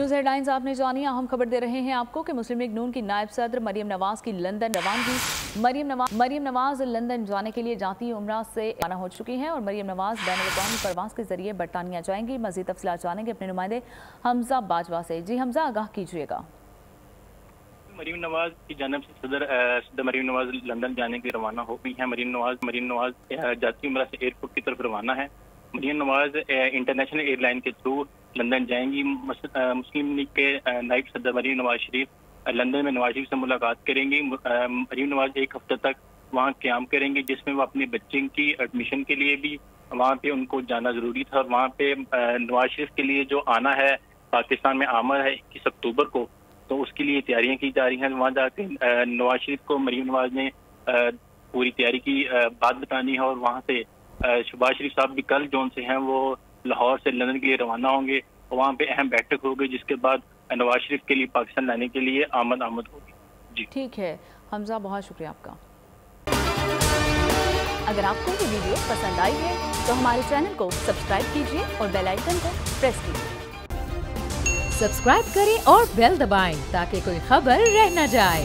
News headlines आपने जानी। हम खबर दे रहे हैं आपको कि मुस्लिम लीग नून की नायब सदर मरियम नवाज की लंदन रवानगी। मरियम नवाज लंदन जाने के लिए जाती उम्रा से रवाना हो चुकी हैं और मरियम नवाज बैनुल-अक़वामी परवास के जरिए बरतानिया जाएंगी। मज़ीद तफसीलात जानेंगे अपने नुमाइंदे हमजा बाजवा से। जी हमजा, आगाह कीजिएगा। मरियम नवाज की जानब से सदर मरियम नवाज लंदन जाने के लिए रवाना हो गई हैं। मरियम नवाज जाती उम्रा से एयरपोर्ट की तरफ रवाना है। मरियम नवाज इंटरनेशनल एयरलाइन के थ्रू लंदन जाएंगी। मुस्लिम लीग के नायब सदर मरियम नवाज शरीफ लंदन में नवाज शरीफ से मुलाकात करेंगी। मरियम नवाज एक हफ्ते तक वहाँ क्याम करेंगे, जिसमें वो अपने बच्चे की एडमिशन के लिए भी वहाँ पे उनको जाना जरूरी था। वहाँ पे नवाज शरीफ के लिए जो आना है पाकिस्तान में आमद है 21 अक्टूबर को, तो उसके लिए तैयारियां की जा रही हैं। वहाँ जाके नवाज शरीफ को मरियम नवाज ने पूरी तैयारी की बात बतानी है और वहाँ से शहबाज शरीफ साहब भी कल जोन से हैं वो लाहौर से लंदन के लिए रवाना होंगे और वहाँ पे अहम बैठक होगी, जिसके बाद नवाज शरीफ के लिए पाकिस्तान लाने के लिए आमद होगी। जी ठीक है हमजा, बहुत शुक्रिया आपका। अगर आपको ये वीडियो पसंद आई है तो हमारे चैनल को सब्सक्राइब कीजिए और बेल आइकन को प्रेस कीजिए। सब्सक्राइब करें और बेल दबाएं ताकि कोई खबर रह न जाए।